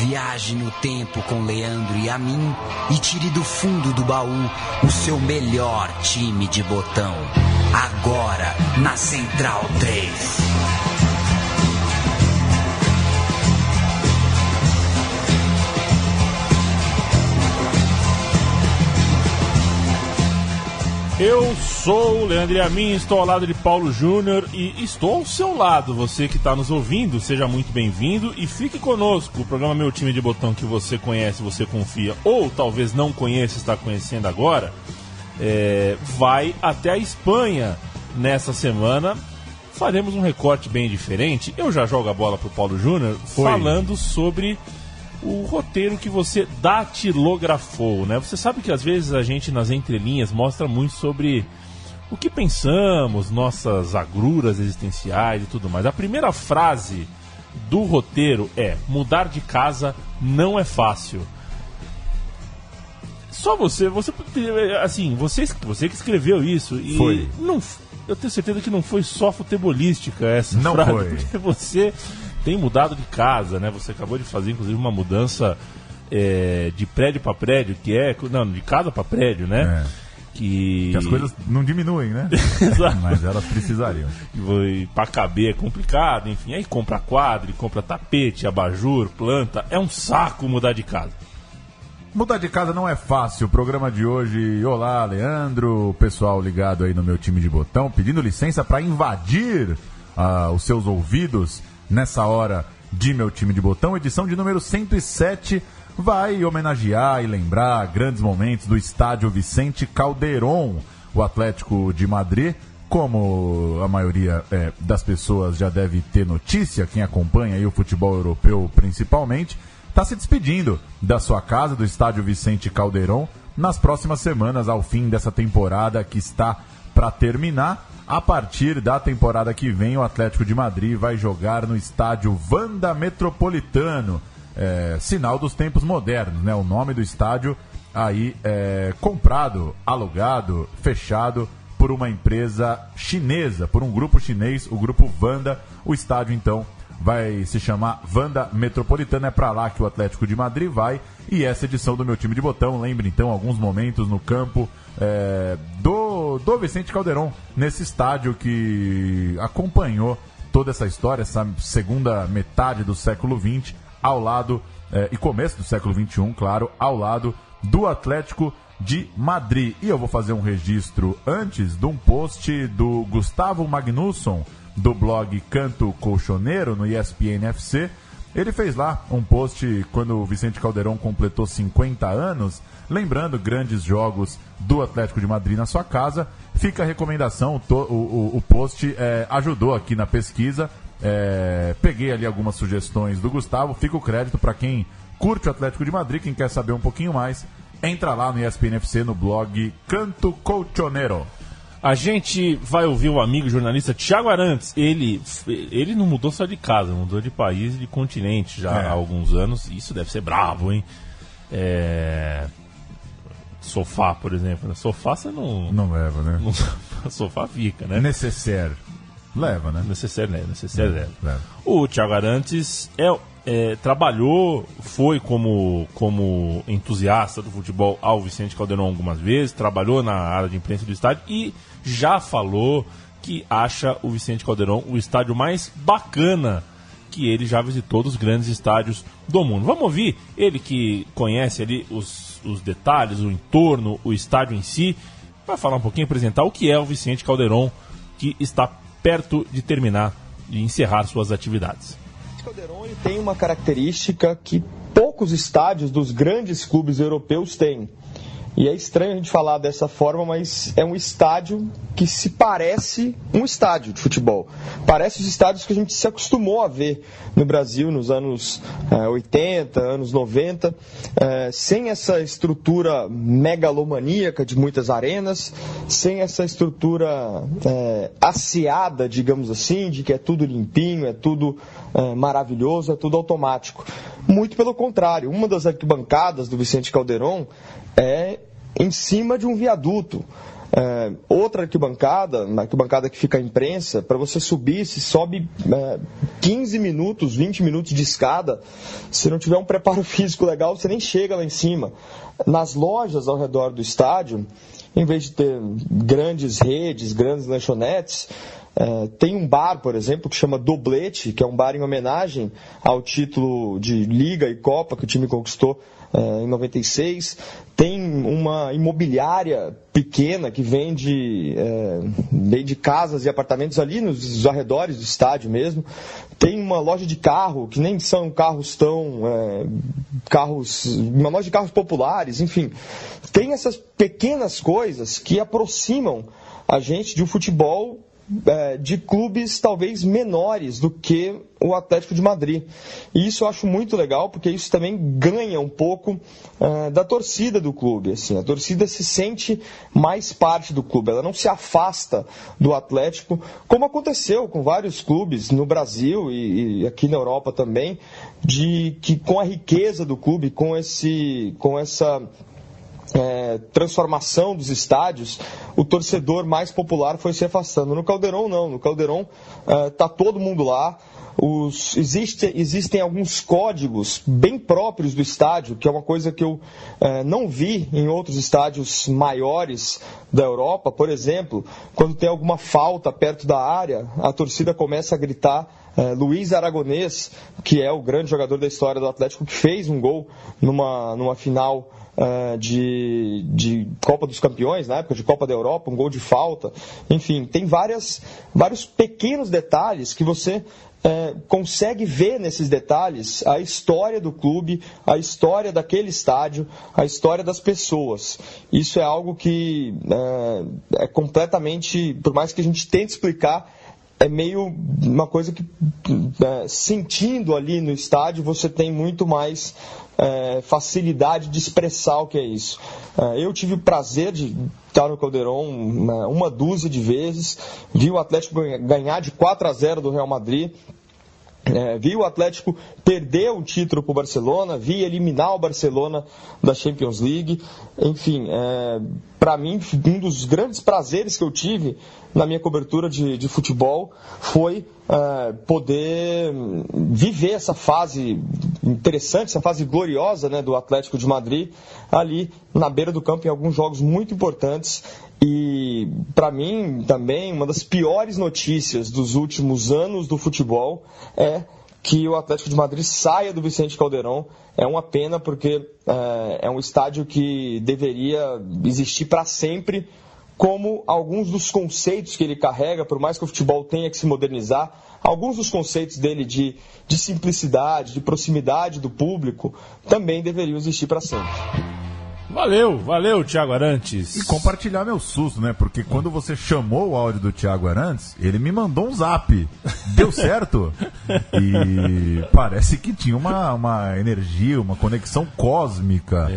Viaje no tempo com Leandro e a mim e tire do fundo do baú o seu melhor time de botão. Agora, na Central 3. Eu sou o Leandro e a mim, estou ao lado de Paulo Júnior e estou ao seu lado. Você que está nos ouvindo, seja muito bem-vindo e fique conosco. O programa Meu Time de Botão, que você conhece, você confia, ou talvez não conheça, está conhecendo agora, vai até a Espanha nessa semana. Faremos um recorte bem diferente. Eu já jogo a bola para o Paulo Júnior falando sobre o roteiro que você datilografou, né? Você sabe que às vezes a gente nas entrelinhas mostra muito sobre o que pensamos, nossas agruras existenciais e tudo mais. A primeira frase do roteiro é: mudar de casa não é fácil. Só você assim, você que escreveu isso e foi. Não, eu tenho certeza que não foi só futebolística essa não frase, foi. porque você tem mudado de casa, né? Você acabou de fazer, inclusive, uma mudança de prédio para prédio, de casa para prédio, né? Que as coisas não diminuem, né? Exato. Mas elas precisariam. E para caber é complicado, enfim. Aí compra quadro, compra tapete, abajur, planta. É um saco mudar de casa. Mudar de casa não é fácil. O programa de hoje, olá, Leandro, o pessoal ligado aí no Meu Time de Botão, pedindo licença para invadir os seus ouvidos nessa hora de Meu Time de Botão. Edição de número 107 vai homenagear e lembrar grandes momentos do estádio Vicente Calderón. O Atlético de Madrid, como a maioria das pessoas já deve ter notícia, quem acompanha aí o futebol europeu principalmente, está se despedindo da sua casa, do estádio Vicente Calderón, nas próximas semanas, ao fim dessa temporada que está para terminar. A partir da temporada que vem, o Atlético de Madrid vai jogar no estádio Wanda Metropolitano, sinal dos tempos modernos, né? O nome do estádio aí comprado, alugado, fechado por uma empresa chinesa, por um grupo chinês, o grupo Wanda. O estádio, então, vai se chamar Wanda Metropolitano. É para lá que o Atlético de Madrid vai. E essa edição do Meu Time de Botão lembra, então, alguns momentos no campo do Vicente Calderón, nesse estádio que acompanhou toda essa história, essa segunda metade do século XX, ao lado, e começo do século XXI, claro, ao lado do Atlético de Madrid. E eu vou fazer um registro antes de um post do Gustavo Magnusson, do blog Canto Colchoneiro, no ESPN FC. Ele fez lá um post quando o Vicente Calderón completou 50 anos, lembrando grandes jogos do Atlético de Madrid na sua casa. Fica a recomendação, o post ajudou aqui na pesquisa. Peguei ali algumas sugestões do Gustavo, fica o crédito para quem curte o Atlético de Madrid, quem quer saber um pouquinho mais, entra lá no ESPN FC, no blog Canto Colchoneiro. A gente vai ouvir o amigo jornalista Thiago Arantes. Ele não mudou só de casa, mudou de país e de continente já há alguns anos. Isso deve ser bravo, hein? Sofá, por exemplo. Sofá você não leva, né? Sofá fica, né? Necessaire. Leva, né? Necessaire leva. O Thiago Arantes trabalhou, foi como entusiasta do futebol ao Vicente Calderón algumas vezes, trabalhou na área de imprensa do estádio e já falou que acha o Vicente Calderón o estádio mais bacana que ele já visitou dos grandes estádios do mundo. Vamos ouvir ele, que conhece ali os detalhes, o entorno, o estádio em si, vai falar um pouquinho, apresentar o que é o Vicente Calderón, que está perto de terminar, de encerrar suas atividades. Calderón tem uma característica que poucos estádios dos grandes clubes europeus têm. E é estranho a gente falar dessa forma, mas é um estádio que se parece um estádio de futebol. Parece os estádios que a gente se acostumou a ver no Brasil nos anos 80, anos 90, sem essa estrutura megalomaníaca de muitas arenas, sem essa estrutura asseada, digamos assim, de que é tudo limpinho, é tudo maravilhoso, é tudo automático. Muito pelo contrário, uma das arquibancadas do Vicente Calderón é em cima de um viaduto. Outra arquibancada, na arquibancada que fica a imprensa, para você subir, se sobe 15 minutos, 20 minutos de escada, se não tiver um preparo físico legal, você nem chega lá em cima. Nas lojas ao redor do estádio, em vez de ter grandes redes, grandes lanchonetes, tem um bar, por exemplo, que chama Doblete, que é um bar em homenagem ao título de Liga e Copa que o time conquistou em 96. Tem uma imobiliária pequena que vende casas e apartamentos ali nos arredores do estádio mesmo. Tem uma loja de carro, que nem são carros uma loja de carros populares, enfim. Tem essas pequenas coisas que aproximam a gente de um futebol de clubes talvez menores do que o Atlético de Madrid. E isso eu acho muito legal, porque isso também ganha um pouco da torcida do clube. Assim, a torcida se sente mais parte do clube, ela não se afasta do Atlético, como aconteceu com vários clubes no Brasil e aqui na Europa também, que com a riqueza do clube, com essa transformação dos estádios, o torcedor mais popular foi se afastando. No Caldeirão não, no Caldeirão está todo mundo lá. Existem alguns códigos bem próprios do estádio, que é uma coisa que eu não vi em outros estádios maiores da Europa. Por exemplo, quando tem alguma falta perto da área, a torcida começa a gritar Luiz Aragonês, que é o grande jogador da história do Atlético, que fez um gol numa final de Copa dos Campeões, na época de Copa da Europa, um gol de falta. Enfim, tem vários pequenos detalhes que você consegue ver nesses detalhes a história do clube, a história daquele estádio, a história das pessoas. Isso é algo que é completamente, por mais que a gente tente explicar, é meio uma coisa que, sentindo ali no estádio, você tem muito mais facilidade de expressar o que é isso. Eu tive o prazer de estar no Caldeirão uma dúzia de vezes, vi o Atlético ganhar de 4-0 do Real Madrid, vi o Atlético perder o título para o Barcelona, vi eliminar o Barcelona da Champions League. Enfim, para mim, um dos grandes prazeres que eu tive na minha cobertura de futebol foi poder viver essa fase interessante, essa fase gloriosa, né, do Atlético de Madrid, ali na beira do campo em alguns jogos muito importantes. E para mim também uma das piores notícias dos últimos anos do futebol é que o Atlético de Madrid saia do Vicente Caldeirão. É uma pena, porque é um estádio que deveria existir para sempre, como alguns dos conceitos que ele carrega, por mais que o futebol tenha que se modernizar, alguns dos conceitos dele de simplicidade, de proximidade do público, também deveriam existir para sempre. Valeu, Thiago Arantes. E compartilhar meu susto, né? Porque quando você chamou o áudio do Thiago Arantes, ele me mandou um zap. Deu certo? E parece que tinha uma energia, uma conexão cósmica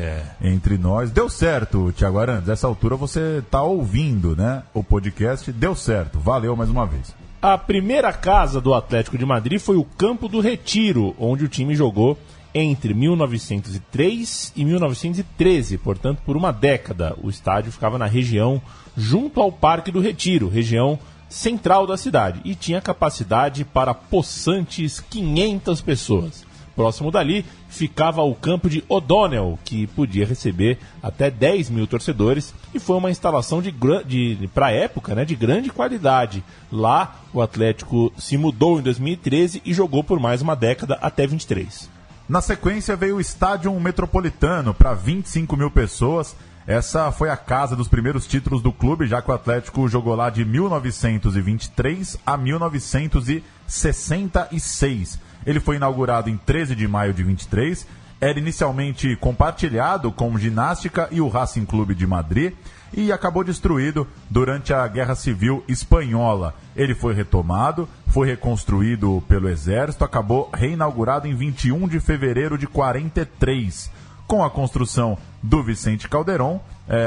entre nós. Deu certo, Thiago Arantes. Nessa altura você tá ouvindo, né? O podcast. Deu certo. Valeu mais uma vez. A primeira casa do Atlético de Madrid foi o Campo do Retiro, onde o time jogou entre 1903 e 1913, portanto, por uma década. O estádio ficava na região junto ao Parque do Retiro, região central da cidade, e tinha capacidade para possantes 500 pessoas. Próximo dali ficava o campo de O'Donnell, que podia receber até 10 mil torcedores, e foi uma instalação para a época, né, de grande qualidade. Lá o Atlético se mudou em 2013 e jogou por mais uma década, até 23. Na sequência veio o Estádio Metropolitano para 25 mil pessoas. Essa foi a casa dos primeiros títulos do clube, já que o Atlético jogou lá de 1923 a 1966. Ele foi inaugurado em 13 de maio de 23. Era inicialmente compartilhado com o Ginástica e o Racing Clube de Madrid e acabou destruído durante a Guerra Civil Espanhola. Ele foi retomado, foi reconstruído pelo Exército, acabou reinaugurado em 21 de fevereiro de 43. Com a construção do Vicente Caldeirão,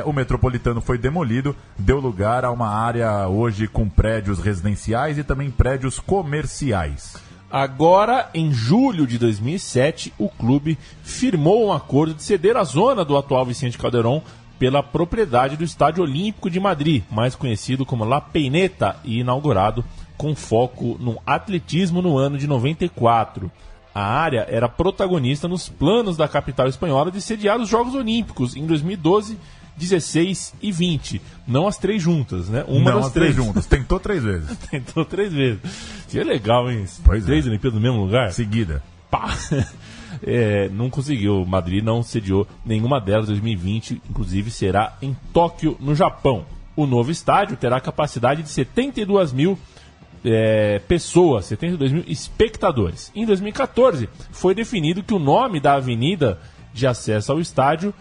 o Metropolitano foi demolido, deu lugar a uma área hoje com prédios residenciais e também prédios comerciais. Agora, em julho de 2007, o clube firmou um acordo de ceder a zona do atual Vicente Caldeirão pela propriedade do Estádio Olímpico de Madrid, mais conhecido como La Peineta, e inaugurado com foco no atletismo no ano de 94. A área era protagonista nos planos da capital espanhola de sediar os Jogos Olímpicos em 2012, 16 e 20. Não as três juntas, né? Não as três juntas. Tentou 3 vezes. Tentou 3 vezes. Seria legal, hein? Pois 3 Olimpíadas no mesmo lugar? Seguida. Pá! Não conseguiu. Madrid não sediou nenhuma delas em 2020. Inclusive será em Tóquio, no Japão. O novo estádio terá capacidade de 72 mil pessoas, 72 mil espectadores. Em 2014, foi definido que o nome da avenida de acesso ao estádio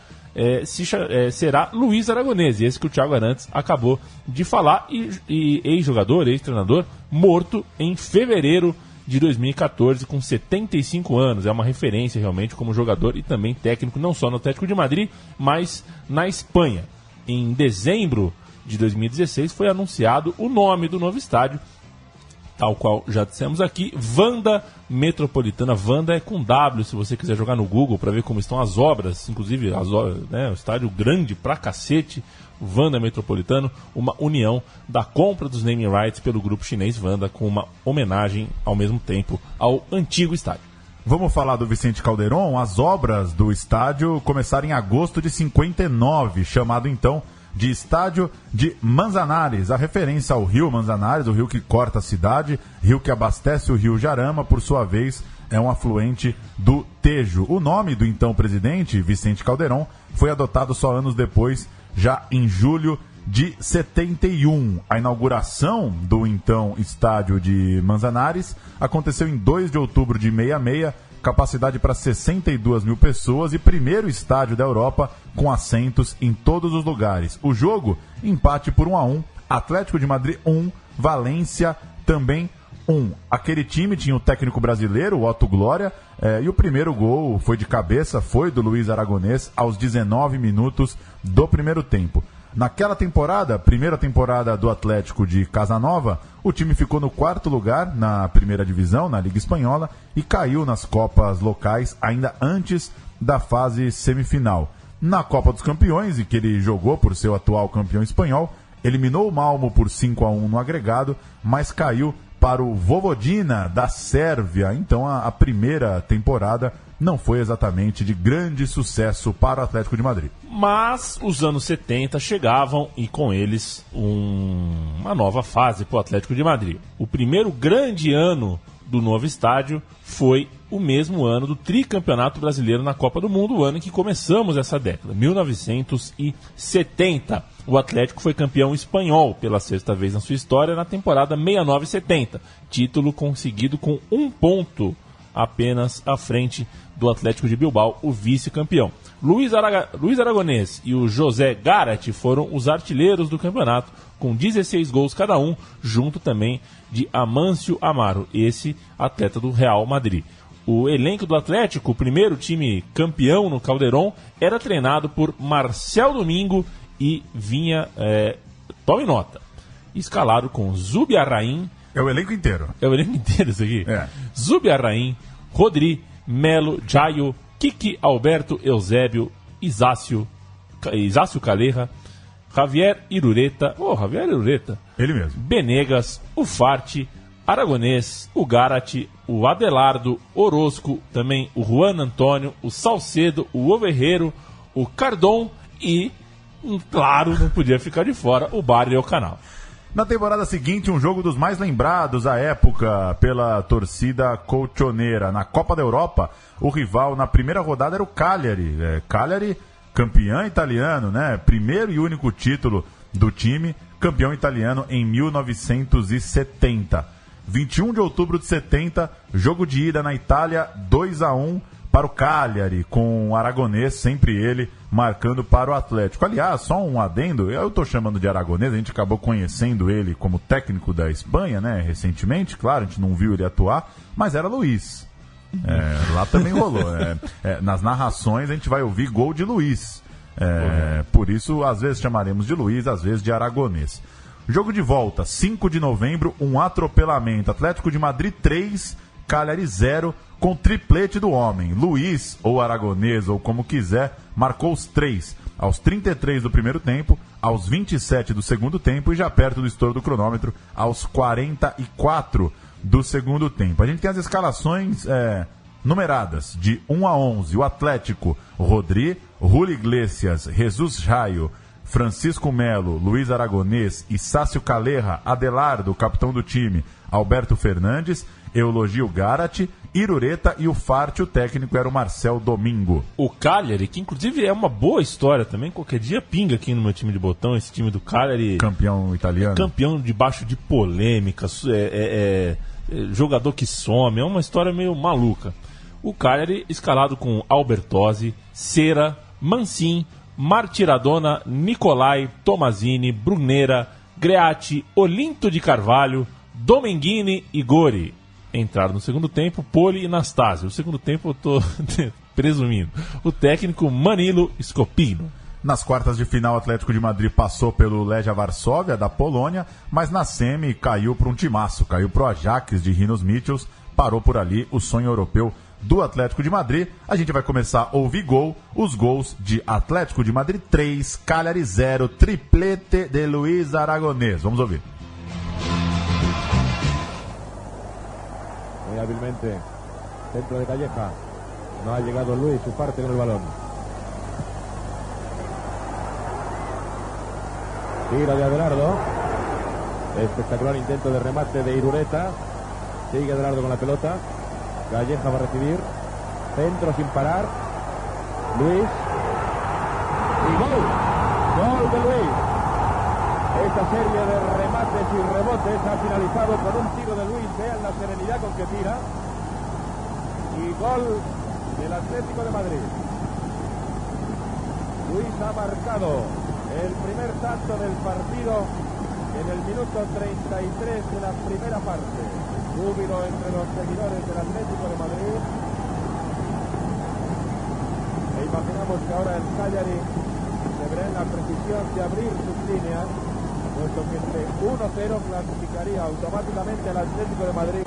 será Luiz Aragonês, esse que o Thiago Arantes acabou de falar, e ex-jogador, ex-treinador, morto em fevereiro de 2014, com 75 anos. É uma referência realmente como jogador e também técnico, não só no Atlético de Madrid, mas na Espanha. Em dezembro de 2016 foi anunciado o nome do novo estádio, tal qual já dissemos aqui, Wanda Metropolitana. Wanda é com W, se você quiser jogar no Google para ver como estão as obras, inclusive o estádio grande pra cacete, Wanda Metropolitano, uma união da compra dos naming rights pelo grupo chinês Wanda, com uma homenagem ao mesmo tempo ao antigo estádio. Vamos falar do Vicente Calderón. As obras do estádio começaram em agosto de 59, chamado então de Estádio de Manzanares, a referência ao rio Manzanares, o rio que corta a cidade, rio que abastece o rio Jarama, por sua vez é um afluente do Tejo. O nome do então presidente, Vicente Calderón, foi adotado só anos depois, já em julho de 71. A inauguração do então Estádio de Manzanares aconteceu em 2 de outubro de 66, capacidade para 62 mil pessoas e primeiro estádio da Europa com assentos em todos os lugares. O jogo, empate por 1-1, Atlético de Madrid 1, Valência também 1. Aquele time tinha o técnico brasileiro, o Otto Glória, e o primeiro gol foi de cabeça, foi do Luiz Aragonês aos 19 minutos do primeiro tempo. Naquela temporada, primeira temporada do Atlético de Casanova, o time ficou no 4º lugar na primeira divisão, na Liga Espanhola, e caiu nas Copas locais ainda antes da fase semifinal. Na Copa dos Campeões, e que ele jogou por ser o atual campeão espanhol, eliminou o Malmo por 5-1 no agregado, mas caiu para o Vojvodina da Sérvia. Então a primeira temporada não foi exatamente de grande sucesso para o Atlético de Madrid. Mas os anos 70 chegavam e com eles uma nova fase para o Atlético de Madrid. O primeiro grande ano do novo estádio foi o mesmo ano do tricampeonato brasileiro na Copa do Mundo, o ano em que começamos essa década, 1970. O Atlético foi campeão espanhol pela 6ª vez na sua história na temporada 69-70, título conseguido com 1 ponto apenas à frente do Atlético de Bilbao, o vice-campeão. Luiz Aragonês e o José Garratti foram os artilheiros do campeonato, com 16 gols cada um, junto também de Amâncio Amaro, esse atleta do Real Madrid. O elenco do Atlético, o primeiro time campeão no Calderón, era treinado por Marcel Domingo e vinha, tome nota, escalado com Zubiarrain. É o elenco inteiro. É o elenco inteiro isso aqui? É. Zubiarrain, Rodri, Melo, Jaio, Kiki, Alberto, Eusébio, Isácio Calleja, Javier Irureta, ele mesmo, Benegas, o Farte, Aragonês, o Garratti, o Adelardo, Orozco, também o Juan Antônio, o Salcedo, o Overreiro, o Cardon e, claro, não podia ficar de fora, o Barrio Canal. Na temporada seguinte, um jogo dos mais lembrados à época pela torcida colchoneira. Na Copa da Europa, o rival na primeira rodada era o Cagliari. Cagliari, campeão italiano, né? Primeiro e único título do time, campeão italiano em 1970. 21 de outubro de 70, jogo de ida na Itália, 2-1 para o Cagliari, com o Aragonês, sempre ele, marcando para o Atlético. Aliás, só um adendo, eu estou chamando de Aragonês, a gente acabou conhecendo ele como técnico da Espanha, né, recentemente, claro, a gente não viu ele atuar, mas era Luiz. Lá também rolou. Nas narrações a gente vai ouvir gol de Luiz. Por isso, às vezes chamaremos de Luiz, às vezes de Aragonês. Jogo de volta, 5 de novembro, um atropelamento. Atlético de Madrid 3, Cagliari 0, com triplete do homem. Luiz, ou Aragonês, ou como quiser, marcou os 3. aos 33 do primeiro tempo, aos 27 do segundo tempo e já perto do estouro do cronômetro, aos 44 do segundo tempo. A gente tem as escalações numeradas, de 1 a 11. O Atlético, Rodri, Júlio Iglesias, Jesus Raio, Francisco Melo, Luiz Aragonês, Issácio Calleja, Adelardo, capitão do time, Alberto Fernandes, Eulogio Garat, Irureta e o Farte, o técnico era o Marcel Domingo. O Cagliari, que inclusive é uma boa história também, qualquer dia pinga aqui no meu time de botão, esse time do Cagliari... Campeão italiano. Campeão debaixo de polêmicas, jogador que some, é uma história meio maluca. O Cagliari escalado com Albertozzi, Cera, Mancin, Martiradona, Nicolai, Tommasini, Brunera, Greatti, Olinto de Carvalho, Domenghini e Gori. Entraram no segundo tempo, Poli e Nastásio. O segundo tempo eu tô presumindo. O técnico Manilo Scopino. Nas quartas de final, o Atlético de Madrid passou pelo Legia Varsóvia, da Polônia, mas na semi caiu para um timaço, caiu para o Ajax de Rinos Michels, parou por ali o sonho europeu do Atlético de Madrid. A gente vai começar a ouvir os gols de Atlético de Madrid 3, Cagliari 0, triplete de Luis Aragonés. Vamos ouvir. Muy hábilmente, centro de Calleja, no ha llegado Luis, su parte con el balón. Tira de Adelardo, espectacular intento de remate de Irureta, sigue Adelardo con la pelota, Calleja va a recibir, centro sin parar, Luis, y gol de Luis. Esta serie de remates y rebotes ha finalizado con un tiro de Luis. Vean la serenidad con que tira. Y gol del Atlético de Madrid. Luis ha marcado el primer tanto del partido en el minuto 33 de la primera parte. Júbilo entre los seguidores del Atlético de Madrid. E imaginamos que ahora el Cagliari se verá en la precisión de abrir sus líneas, puesto que este 1-0 clasificaría automáticamente al Atlético de Madrid.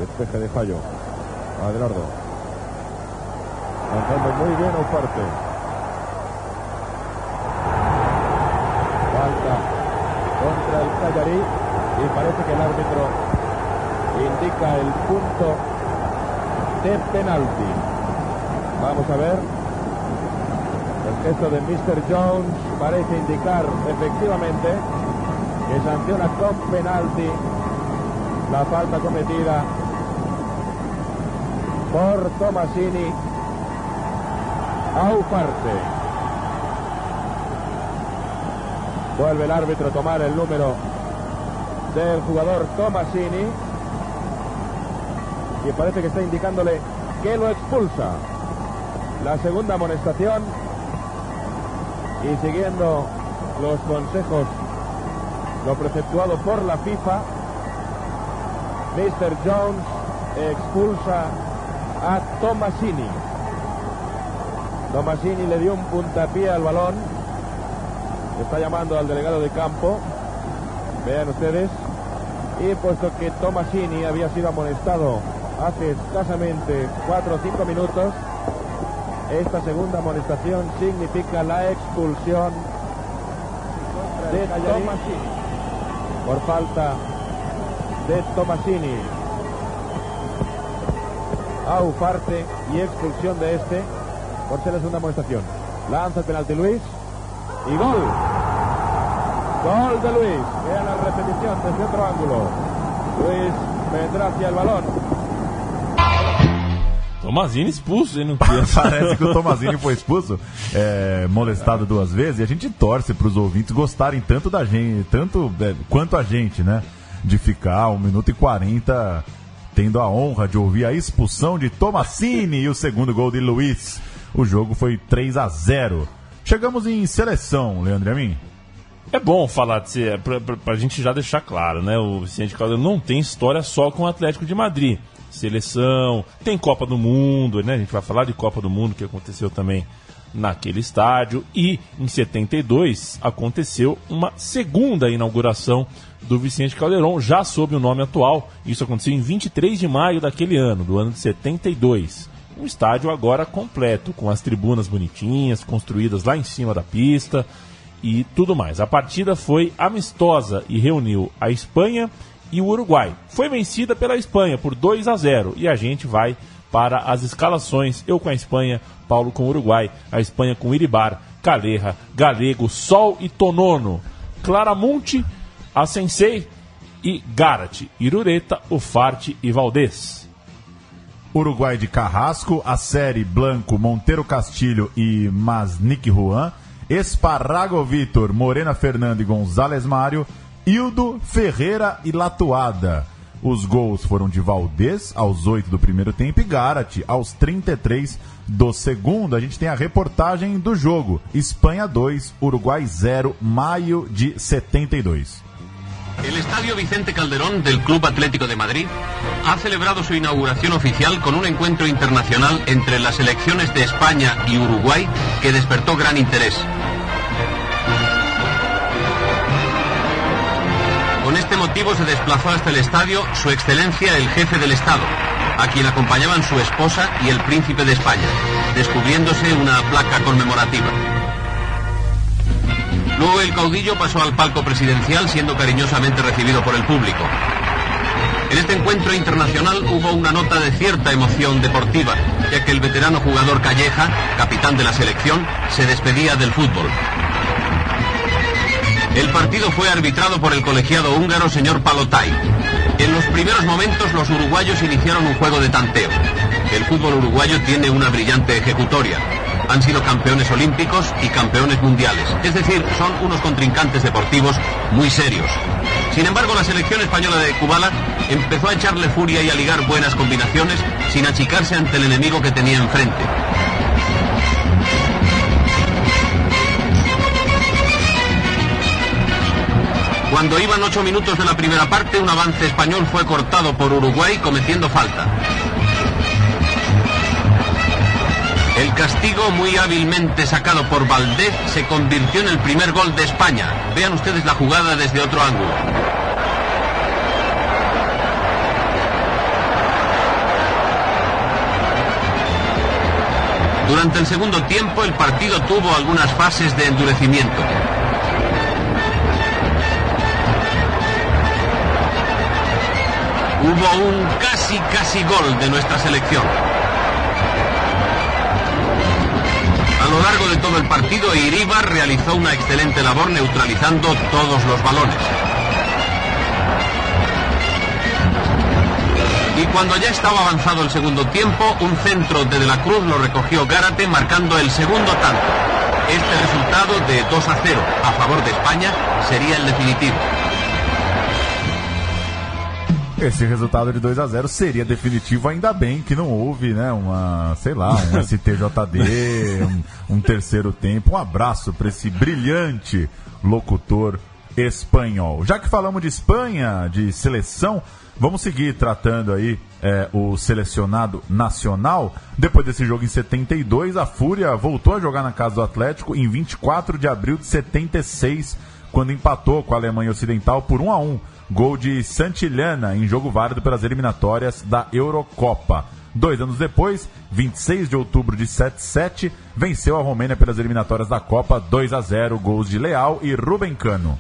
Despeje de fallo. Adelardo. Lanzando muy bien Ufarte. Falta contra el Cagliari y parece que el árbitro indica el punto de penalti. Vamos a ver. El gesto de Mr. Jones parece indicar efectivamente que sanciona con penalti la falta cometida por Tommasini a Ufarte. Vuelve el árbitro a tomar el número del jugador Tommasini y parece que está indicándole que lo expulsa. La segunda amonestación. Y siguiendo los consejos, lo preceptuado por la FIFA, Mr. Jones expulsa a Tommasini. Tommasini le dio un puntapié al balón. Está llamando al delegado de campo. Vean ustedes. Y puesto que Tommasini había sido amonestado hace escasamente 4 o 5 minutos, esta segunda amonestación significa la expulsión de Tommasini por falta de Tommasini a Ufarte y expulsión de este por ser la segunda amonestación. Lanza el penalti Luis y gol. Gol de Luis. Vean la repetición desde otro ángulo. Luis vendrá hacia el balón. Tommasini expulso, ele não queria. Parece que o Tommasini foi expulso, molestado 2 vezes, e a gente torce para os ouvintes gostarem tanto da gente, quanto a gente, né? De ficar 1 minuto e 40 tendo a honra de ouvir a expulsão de Tommasini e o segundo gol de Luiz. O jogo foi 3-0. Chegamos em seleção, Leandro Amin. É bom falar de ser, pra gente já deixar claro, né? O Vicente Caldeirão não tem história só com o Atlético de Madrid. Seleção, tem Copa do Mundo, né? A gente vai falar de Copa do Mundo que aconteceu também naquele estádio. E em 72 aconteceu uma segunda inauguração do Vicente Caldeirão, já sob o nome atual. Isso aconteceu em 23 de maio daquele ano, do ano de 72. um estádio agora completo, com as tribunas bonitinhas, construídas lá em cima da pista e tudo mais. A partida foi amistosa e reuniu a Espanha e o Uruguai. Foi vencida pela Espanha por 2-0 e a gente vai para as escalações. Eu com a Espanha, Paulo com o Uruguai, a Espanha com Iribar, Calleja, Galego, Sol e Tonono, Claramonte, Asensei e Garate, Irureta, Ufarte e Valdés. Uruguai de Carrasco, Aceri, Blanco, Monteiro Castilho e Masnik Juan, Esparrago Vitor, Morena Fernando e González Mário, Hildo, Ferreira e Latuada. Os gols foram de Valdés aos 8 do primeiro tempo e Garate aos 33 do segundo. A gente tem a reportagem do jogo. Espanha 2, Uruguai 0, maio de 72. El Estadio Vicente Calderón del Club Atlético de Madrid ha celebrado su inauguración oficial con un encuentro internacional entre las selecciones de España y Uruguay que despertó gran interés. Con este motivo se desplazó hasta el estadio Su Excelencia el Jefe del Estado, a quien acompañaban su esposa y el Príncipe de España, descubriéndose una placa conmemorativa. Luego el caudillo pasó al palco presidencial siendo cariñosamente recibido por el público. En este encuentro internacional hubo una nota de cierta emoción deportiva, ya que el veterano jugador Calleja, capitán de la selección, se despedía del fútbol. El partido fue arbitrado por el colegiado húngaro señor Palotay. En los primeros momentos los uruguayos iniciaron un juego de tanteo. El fútbol uruguayo tiene una brillante ejecutoria. Han sido campeones olímpicos y campeones mundiales. Es decir, son unos contrincantes deportivos muy serios. Sin embargo, la selección española de Kubala empezó a echarle furia y a ligar buenas combinaciones sin achicarse ante el enemigo que tenía enfrente. Cuando iban 8 minutos de la primera parte, un avance español fue cortado por Uruguay cometiendo falta. El castigo, muy hábilmente sacado por Valdés, se convirtió en el primer gol de España. Vean ustedes la jugada desde otro ángulo. Durante el segundo tiempo, el partido tuvo algunas fases de endurecimiento. Hubo un casi gol de nuestra selección. A lo largo de todo el partido, Iribar realizó una excelente labor neutralizando todos los balones. Y cuando ya estaba avanzado el segundo tiempo, un centro de la Cruz lo recogió Garate marcando el segundo tanto. Este resultado de 2-0 a favor de España sería el definitivo. Esse resultado de 2-0 seria definitivo, ainda bem que não houve, né, um STJD, um terceiro tempo. Um abraço para esse brilhante locutor espanhol. Já que falamos de Espanha, de seleção, vamos seguir tratando aí o selecionado nacional. Depois desse jogo em 72, a Fúria voltou a jogar na casa do Atlético em 24 de abril de 76, quando empatou com a Alemanha Ocidental por 1-1. Gol de Santillana em jogo válido pelas eliminatórias da Eurocopa. 2 anos depois, 26 de outubro de 77, venceu a Romênia pelas eliminatórias da Copa 2-0, gols de Leal e Rubem Cano.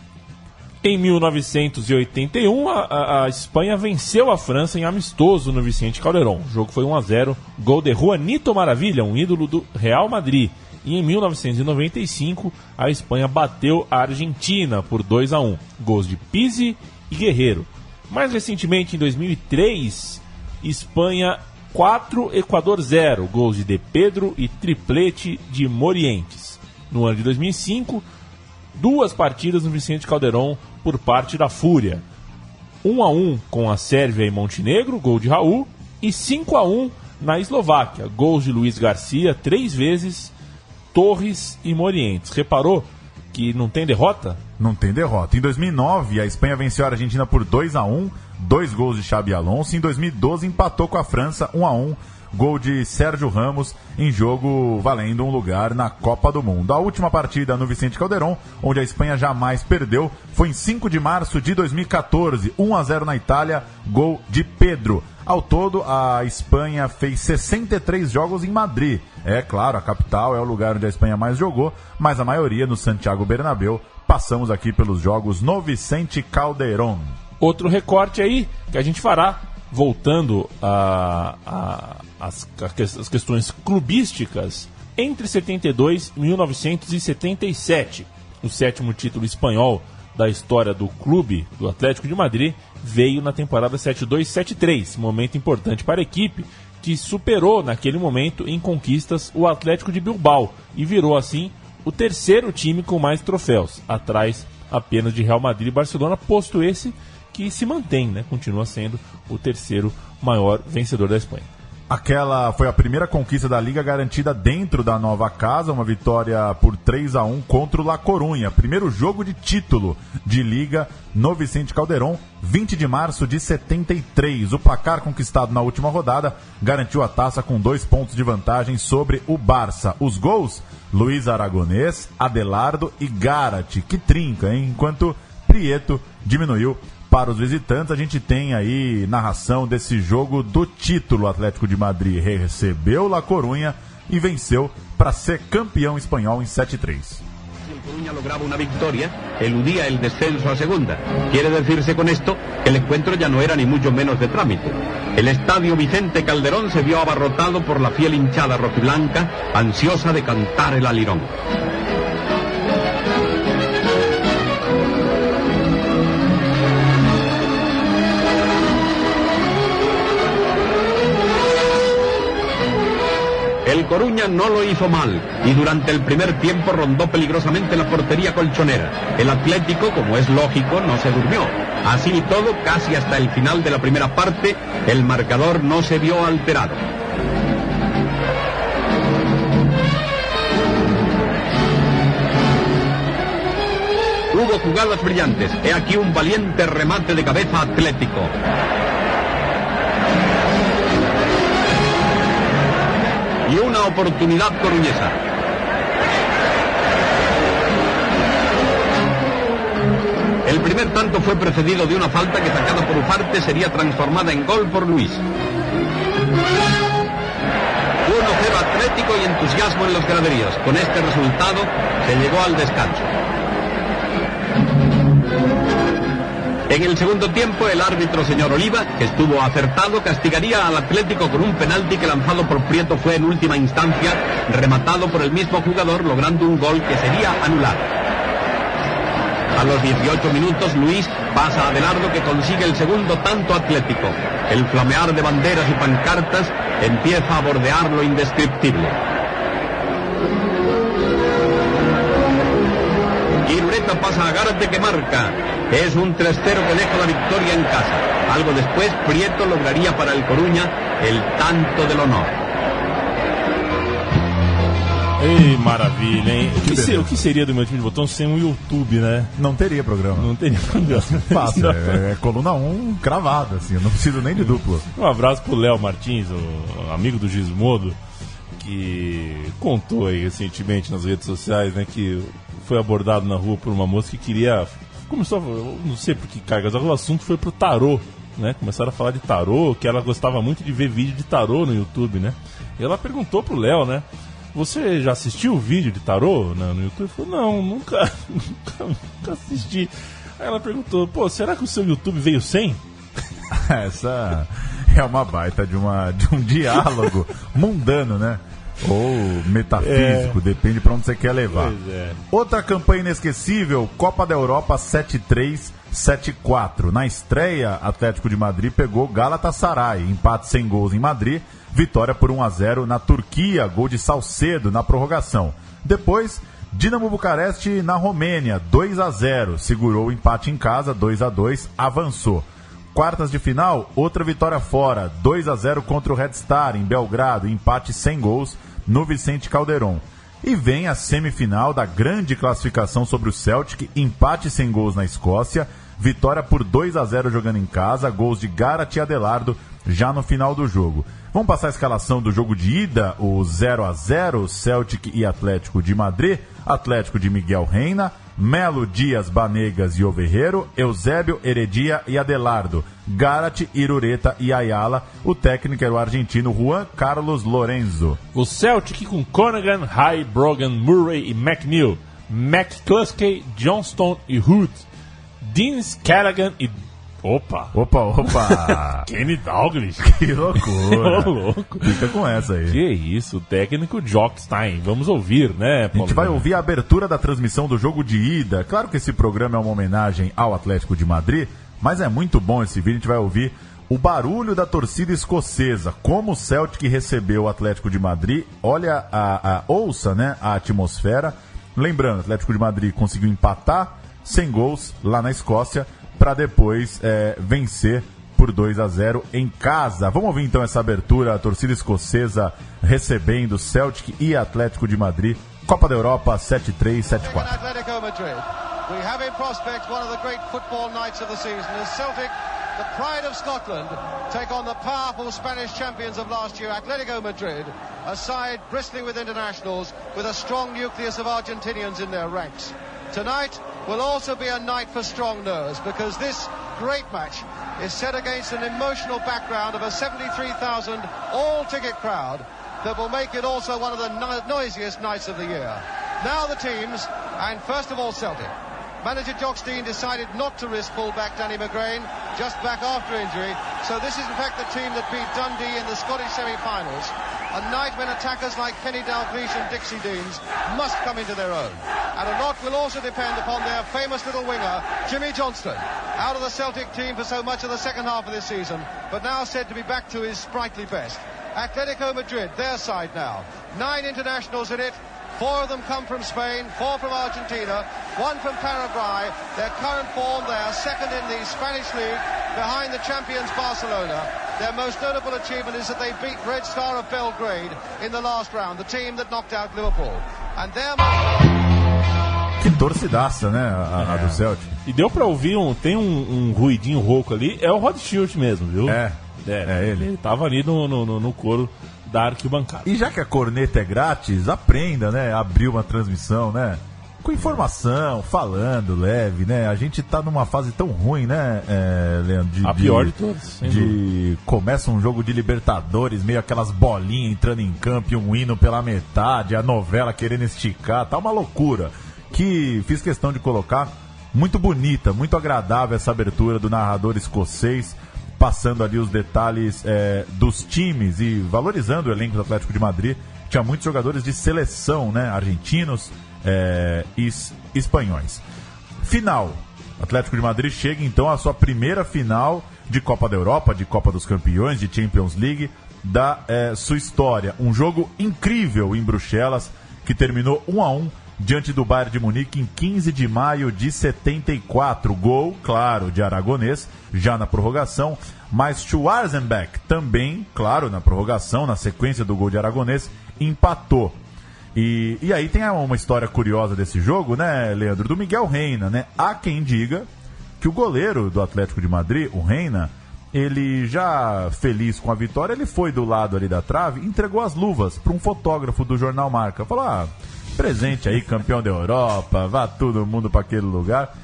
Em 1981, a Espanha venceu a França em amistoso no Vicente Calderón. O jogo foi 1-0, gol de Juanito Maravilha, um ídolo do Real Madrid. E em 1995, a Espanha bateu a Argentina por 2-1, gols de Pizzi e Guerreiro. Mais recentemente, em 2003, Espanha 4, Equador 0, gols de Pedro e triplete de Morientes. No ano de 2005, 2 partidas no Vicente Calderón por parte da Fúria. 1-1 com a Sérvia e Montenegro, gol de Raul, e 5-1 na Eslováquia, gols de Luiz Garcia 3 vezes, Torres e Morientes. Reparou que não tem derrota? Não tem derrota. Em 2009, a Espanha venceu a Argentina por 2-1, 2 gols de Xabi Alonso. Em 2012, empatou com a França 1-1, gol de Sérgio Ramos, em jogo valendo um lugar na Copa do Mundo. A última partida no Vicente Calderón, onde a Espanha jamais perdeu, foi em 5 de março de 2014, 1-0 na Itália, gol de Pedro. Ao todo, a Espanha fez 63 jogos em Madrid. É claro, a capital é o lugar onde a Espanha mais jogou, mas a maioria no Santiago Bernabéu. Passamos aqui pelos jogos no Vicente Calderón. Outro recorte aí que a gente fará, voltando às questões clubísticas, entre 72 e 1977. O 7º título espanhol da história do clube, do Atlético de Madrid, veio na temporada 72-73, momento importante para a equipe, que superou naquele momento em conquistas o Atlético de Bilbao e virou assim o 3º time com mais troféus, atrás apenas de Real Madrid e Barcelona, posto esse que se mantém, né? Continua sendo o 3º maior vencedor da Espanha. Aquela foi a primeira conquista da Liga garantida dentro da nova casa, uma vitória por 3-1 contra o La Coruña. Primeiro jogo de título de Liga no Vicente Calderón, 20 de março de 73. O placar conquistado na última rodada garantiu a taça com 2 pontos de vantagem sobre o Barça. Os gols, Luiz Aragonés, Adelardo e Garate, que trinca, hein? Enquanto Prieto diminuiu. Para os visitantes, a gente tem aí narração desse jogo do título. O Atlético de Madrid recebeu La Coruña e venceu para ser campeão espanhol em 7-3. El Coruña lograba una victoria, eludía el descenso a segunda. Quiere decirse con esto que el encuentro ya no era ni mucho menos de trámite. El estadio Vicente Calderón se vio abarrotado por la fiel hinchada rojiblanca, ansiosa de cantar el alirón. El Coruña no lo hizo mal y durante el primer tiempo rondó peligrosamente la portería colchonera. El Atlético, como es lógico, no se durmió. Así y todo, casi hasta el final de la primera parte, el marcador no se vio alterado. Hubo jugadas brillantes. He aquí un valiente remate de cabeza Atlético. Y una oportunidad coruñesa. El primer tanto fue precedido de una falta que, sacada por Ufarte, sería transformada en gol por Luis. 1-0 Atlético y entusiasmo en los graderíos. Con este resultado se llegó al descanso. En el segundo tiempo, el árbitro señor Oliva, que estuvo acertado, castigaría al Atlético con un penalti que, lanzado por Prieto, fue en última instancia rematado por el mismo jugador, logrando un gol que sería anulado. A los 18 minutos, Luis pasa a Adelardo, que consigue el segundo tanto Atlético. El flamear de banderas y pancartas empieza a bordear lo indescriptible. Irureta pasa a Gárate, que marca. Es un 3-0 que deja la victoria en casa. Algo después, Prieto lograría para el Coruña el tanto del honor. Ei, maravilha, hein? O que seria do meu time de botão sem um YouTube, né? Não teria programa. Não teria programa. Fácil, é coluna 1 cravada, assim, eu não preciso nem de duplo. Um abraço pro Léo Martins, o amigo do Gizmodo, que contou aí recentemente nas redes sociais, né, que foi abordado na rua por uma moça que queria... Começou, não sei por que cargas, o assunto foi pro tarô, né? Começaram a falar de tarô, que ela gostava muito de ver vídeo de tarô no YouTube, né? E ela perguntou pro Léo, né? Você já assistiu o vídeo de tarô no YouTube? Ele falou, não, nunca assisti. Aí ela perguntou, pô, será que o seu YouTube veio sem? Essa é uma baita de um diálogo mundano, né? Ou metafísico, depende para onde você quer levar. Outra campanha inesquecível, Copa da Europa 7-3, 7-4. Na estreia, Atlético de Madrid pegou Galatasaray, empate sem gols em Madrid, vitória por 1-0 na Turquia, gol de Salcedo na prorrogação. Depois, Dinamo Bucareste na Romênia, 2-0, segurou o empate em casa, 2-2, avançou. Quartas de final, outra vitória fora, 2-0 contra o Red Star em Belgrado, empate sem gols no Vicente Calderón. E vem a semifinal da grande classificação sobre o Celtic, empate sem gols na Escócia, vitória por 2-0 jogando em casa, gols de Garate e Adelardo já no final do jogo. Vamos passar a escalação do jogo de ida, o 0-0, Celtic e Atlético de Madrid, Atlético de Miguel Reina, Melo, Dias, Banegas e Overreiro, Eusébio, Heredia e Adelardo, Garate, Irureta e Ayala. O técnico era o argentino Juan Carlos Lorenzo. O Celtic com Conaghan, High, Brogan, Murray e McNeil, McCluskey, Johnston e Hood, Deans, Callaghan e... Opa! Kenny Dalglish. Que loucura! Louco. Fica com essa aí. Que isso, o técnico Jockstein. Vamos ouvir, né, Paulo? A gente vai ouvir a abertura da transmissão do jogo de ida. Claro que esse programa é uma homenagem ao Atlético de Madrid, mas é muito bom esse vídeo. A gente vai ouvir o barulho da torcida escocesa, como o Celtic recebeu o Atlético de Madrid. Olha, ouça, né, a atmosfera. Lembrando, o Atlético de Madrid conseguiu empatar sem gols lá na Escócia, para depois vencer por 2-0 em casa. Vamos ouvir então essa abertura, a torcida escocesa recebendo Celtic e Atlético de Madrid, Copa da Europa 7-3, 7-4. Atletico Madrid. We have in prospect one of the great football nights of the season as Celtic, the pride of Scotland, take on the powerful Spanish champions of last year, Atletico Madrid, a side bristling with internationals with a strong nucleus of Argentinians in their ranks. Tonight will also be a night for strong nerves because this great match is set against an emotional background of a 73,000 all-ticket crowd that will make it also one of the noisiest nights of the year. Now the teams, and first of all Celtic. Manager Jockstein decided not to risk full-back Danny McGrain, just back after injury. So this is in fact the team that beat Dundee in the Scottish semi-finals. A night when attackers like Kenny Dalglish and Dixie Deans must come into their own. And a lot will also depend upon their famous little winger, Jimmy Johnston, out of the Celtic team for so much of the second half of this season, but now said to be back to his sprightly best. Atletico Madrid, their side now. 9 internationals in it. 4 of them come from Spain, 4 from Argentina, 1 from Paraguay. Their current form, they are second in the Spanish league, behind the champions Barcelona. Their most notable achievement is that they beat Red Star of Belgrade in the last round, the team that knocked out Liverpool. And their... Que torcidaça, né, a do Celtic. E deu pra ouvir, tem um ruidinho rouco ali, é o Rod Stewart mesmo, viu? É ele. Ele tava ali no coro da arquibancada. E já que a corneta é grátis, aprenda, né, abrir uma transmissão, né, com informação, falando, leve, né, a gente tá numa fase tão ruim, né, Leandro? A pior de todas. Começa um jogo de Libertadores, meio aquelas bolinhas entrando em campo e um hino pela metade, a novela querendo esticar, tá uma loucura. Que fiz questão de colocar, muito bonita, muito agradável essa abertura do narrador escocês, passando ali os detalhes dos times e valorizando o elenco do Atlético de Madrid. Tinha muitos jogadores de seleção, né, argentinos e espanhóis. Final. O Atlético de Madrid chega então à sua primeira final de Copa da Europa, de Copa dos Campeões, de Champions League da sua história. Um jogo incrível em Bruxelas, que terminou 1-1 diante do Bayern de Munique em 15 de maio de 74. Gol, claro, de Aragonês, já na prorrogação, mas Schwarzenbeck também, claro, na prorrogação, na sequência do gol de Aragonês, empatou. E aí tem uma história curiosa desse jogo, né, Leandro? Do Miguel Reina, né? Há quem diga que o goleiro do Atlético de Madrid, o Reina, ele já feliz com a vitória, ele foi do lado ali da trave, entregou as luvas para um fotógrafo do jornal Marca. Falou, presente aí, campeão da Europa, vá todo mundo para aquele lugar.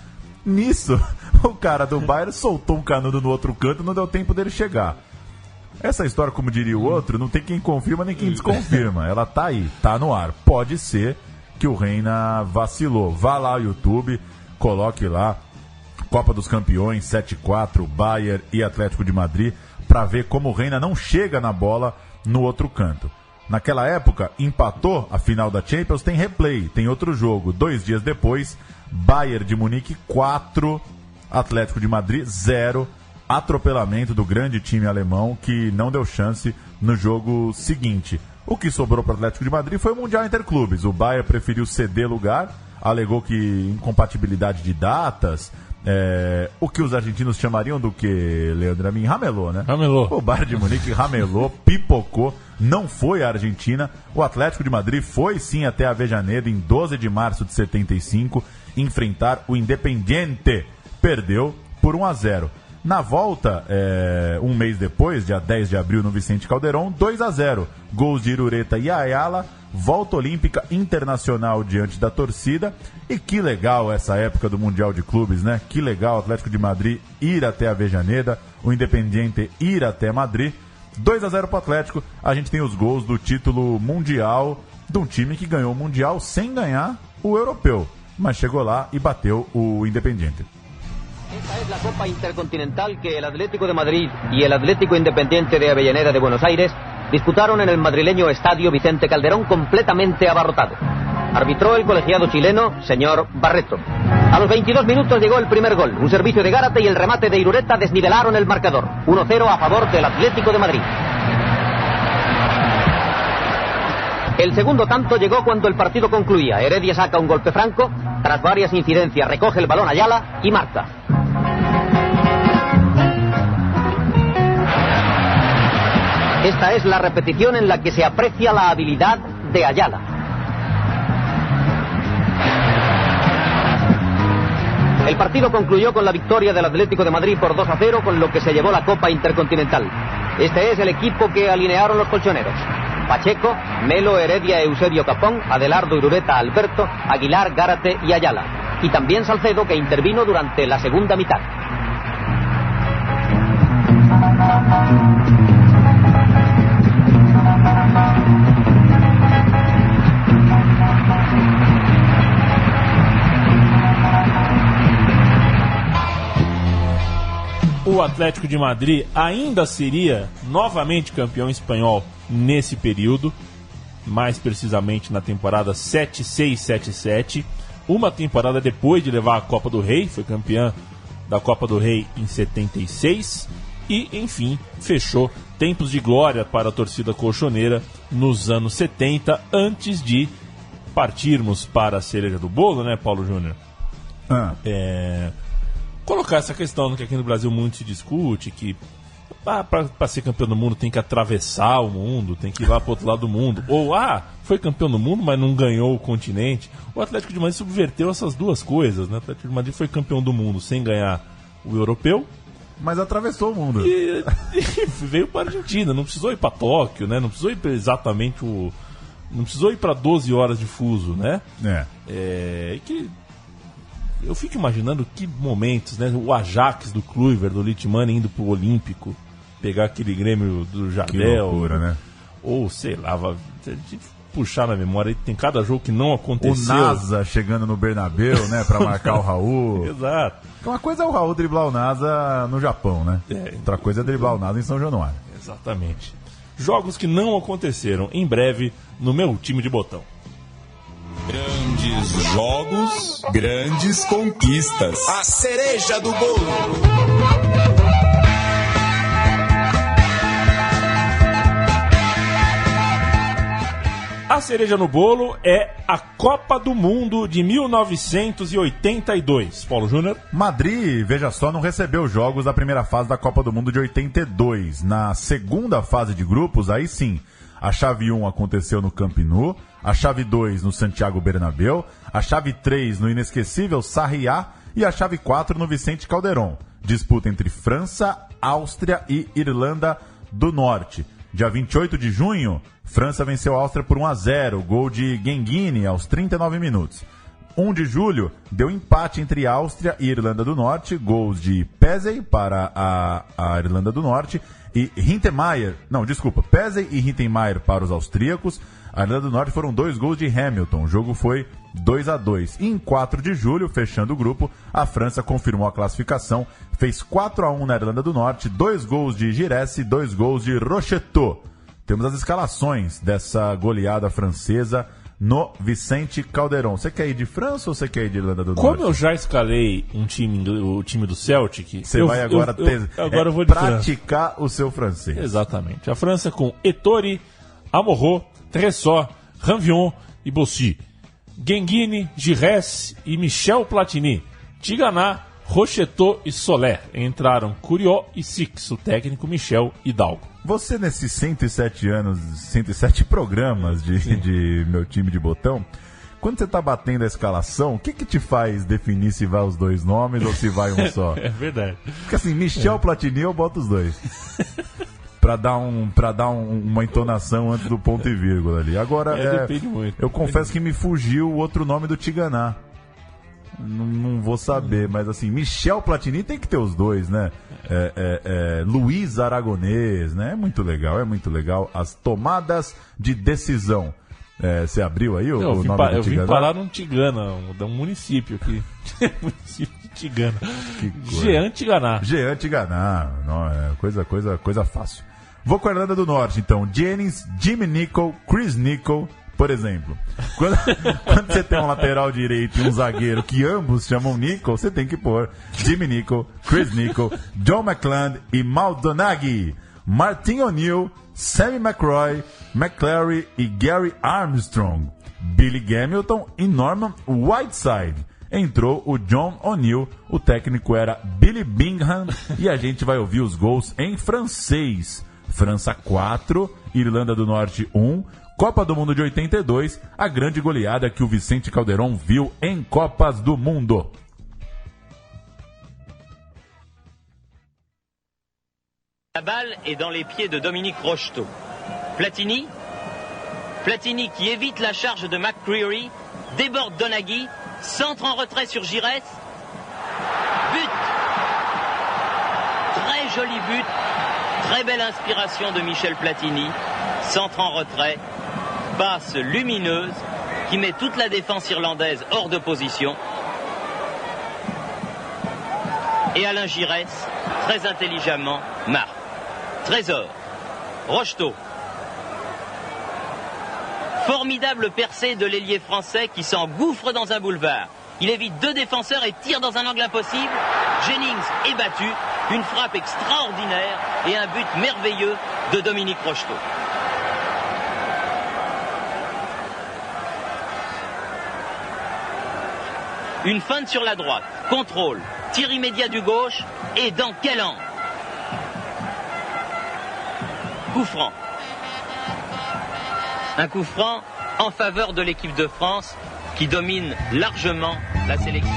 Nisso, o cara do Bayern soltou um canudo no outro canto, não deu tempo dele chegar. Essa história, como diria o outro, não tem quem confirma nem quem desconfirma. Ela tá aí, tá no ar. Pode ser que o Reina vacilou. Vá lá no YouTube, coloque lá Copa dos Campeões 7-4, Bayern e Atlético de Madrid, para ver como o Reina não chega na bola no outro canto. Naquela época, empatou a final da Champions, tem replay, tem outro jogo. 2 dias depois, Bayern de Munique 4, Atlético de Madrid 0. Atropelamento do grande time alemão que não deu chance no jogo seguinte. O que sobrou para o Atlético de Madrid foi o Mundial Interclubes. O Bayern preferiu ceder lugar, alegou que incompatibilidade de datas... o que os argentinos chamariam do que, Leandro Amin? Ramelou, né? Ramelou. O Bayern de Munique ramelou, pipocou, não foi à Argentina. O Atlético de Madrid foi sim até Avejaneira em 12 de março de 75 enfrentar o Independiente. Perdeu por 1-0. Na volta, um mês depois, dia 10 de abril, no Vicente Calderón, 2-0. Gols de Irureta e Ayala, volta olímpica internacional diante da torcida. E que legal essa época do Mundial de Clubes, né? Que legal o Atlético de Madrid ir até Avejaneda, o Independiente ir até Madrid. 2-0 pro Atlético, a gente tem os gols do título mundial de um time que ganhou o Mundial sem ganhar o Europeu, mas chegou lá e bateu o Independiente. Esta es la Copa Intercontinental que el Atlético de Madrid y el Atlético Independiente de Avellaneda de Buenos Aires disputaron en el madrileño Estadio Vicente Calderón, completamente abarrotado. Arbitró el colegiado chileno, señor Barreto. A los 22 minutos llegó el primer gol. Un servicio de Gárate y el remate de Irureta desnivelaron el marcador. 1-0 a favor del Atlético de Madrid. El segundo tanto llegó cuando el partido concluía. Heredia saca un golpe franco, tras varias incidencias recoge el balón Ayala y marca. Esta es la repetición en la que se aprecia la habilidad de Ayala. El partido concluyó con la victoria del Atlético de Madrid por 2-0, con lo que se llevó la Copa Intercontinental. Este es el equipo que alinearon los colchoneros: Pacheco, Melo, Heredia, Eusebio Capón, Adelardo, Irureta, Alberto, Aguilar, Gárate y Ayala. Y también Salcedo, que intervino durante la segunda mitad. O Atlético de Madrid ainda seria novamente campeão espanhol nesse período, mais precisamente na temporada 7-6-7-7, uma temporada depois de levar a Copa do Rei, foi campeã da Copa do Rei em 76 e, enfim, fechou tempos de glória para a torcida colchoneira nos anos 70, antes de partirmos para a cereja do bolo, né, Paulo Júnior? Colocar essa questão que aqui no Brasil muito se discute, que para ser campeão do mundo tem que atravessar o mundo, tem que ir lá para o outro lado do mundo. Ou, foi campeão do mundo, mas não ganhou o continente. O Atlético de Madrid subverteu essas duas coisas, né? O Atlético de Madrid foi campeão do mundo sem ganhar o europeu, mas atravessou o mundo. E veio para a Argentina, não precisou ir para Tóquio, né? Não precisou ir exatamente não precisou ir para 12 horas de fuso, né? Eu fico imaginando que momentos, né? O Ajax do Kluivert, do Litmani indo pro Olímpico, pegar aquele Grêmio do Jardel. Que loucura, né? Ou, sei lá, puxar na memória, tem cada jogo que não aconteceu. O NASA chegando no Bernabéu, né? Pra marcar o Raul. Exato. Uma coisa é o Raul driblar o NASA no Japão, né? Outra coisa é driblar o NASA em São Januário. Exatamente. Jogos que não aconteceram, em breve, no meu time de botão. Grandes jogos, grandes conquistas. A cereja do bolo. A cereja no bolo é a Copa do Mundo de 1982. Paulo Júnior. Madrid, veja só, não recebeu jogos da primeira fase da Copa do Mundo de 82. Na segunda fase de grupos, aí sim, a chave 1 aconteceu no Camp Nou, a chave 2 no Santiago Bernabéu, a chave 3 no inesquecível Sarriá e a chave 4 no Vicente Calderón. Disputa entre França, Áustria e Irlanda do Norte. Dia 28 de junho, França venceu a Áustria por 1-0, gol de Genghini aos 39 minutos. 1 de julho, deu empate entre Áustria e Irlanda do Norte, gols de Pesey para a Irlanda do Norte e Pesey e Hintenmeyer para os austríacos. A Irlanda do Norte foram 2 gols de Hamilton, o jogo foi 2-2. E em 4 de julho, fechando o grupo, a França confirmou a classificação, fez 4-1 na Irlanda do Norte, 2 gols de Giresse e 2 gols de Rocheteau. Temos as escalações dessa goleada francesa no Vicente Calderón. Você quer ir de França ou você quer ir de Irlanda do Norte? Como eu já escalei o time do Celtic, você vai agora eu vou de praticar França. O seu francês. Exatamente. A França com Ettori, Amorot, Tressor, Ranvion e Bossy. Genghini, Giresse e Michel Platini. Tiganá, Rocheteau e Soler. Entraram Curió e Six, o técnico Michel Hidalgo. Você, nesses 107 anos, 107 programas de meu time de botão, quando você tá batendo a escalação, o que te faz definir se vai os dois nomes ou se vai um só? É verdade. Porque assim, Michel Platini, eu boto os dois. Pra dar uma entonação antes do ponto e vírgula ali. Agora, depende muito. Eu confesso que me fugiu o outro nome do Tiganá. Não vou saber, mas assim, Michel Platini tem que ter os dois, né? Luiz Aragonês, né? É muito legal. As tomadas de decisão. Você abriu aí o nome do Tigana? Eu vim parar num Tigana, um município aqui. Município de Tigana. Jean Tiganá. Jean Tiganá. Coisa fácil. Vou com a Irlanda do Norte, então. Jennings, Jimmy Nicholl, Chris Nicholl, por exemplo. Quando você tem um lateral direito e um zagueiro que ambos chamam Nicholl, você tem que pôr Jimmy Nicholl, Chris Nicholl, John McClelland e Mal Donaghy. Martin O'Neill, Sammy McRoy, McClary e Gary Armstrong. Billy Hamilton e Norman Whiteside. Entrou o John O'Neill, o técnico era Billy Bingham e a gente vai ouvir os gols em francês. França 4, Irlanda do Norte 1, Copa do Mundo de 82, a grande goleada que o Vicente Calderón viu em Copas do Mundo. La balle est dans les pieds de Dominique Rocheteau. Platini qui évite la charge de McCreary, déborde Donaghy, centre en retrait sur Giresse. But! Très joli but, très belle inspiration de Michel Platini. Centre en retrait, passe lumineuse qui met toute la défense irlandaise hors de position. Et Alain Giresse, très intelligemment, marque. Trésor, Rocheteau. Formidable percée de l'ailier français qui s'engouffre dans un boulevard. Il évite deux défenseurs et tire dans un angle impossible. Jennings est battu. Une frappe extraordinaire et un but merveilleux de Dominique Rocheteau. Une feinte sur la droite, contrôle, tir immédiat du gauche et dans quel angle? Coup franc. Un coup franc en faveur de l'équipe de France qui domine largement la sélection.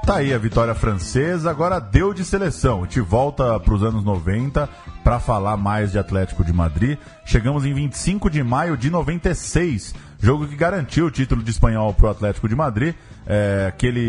Tá aí a vitória francesa, agora deu de seleção. A gente volta para os anos 90 para falar mais de Atlético de Madrid. Chegamos em 25 de maio de 96, jogo que garantiu o título de espanhol para o Atlético de Madrid.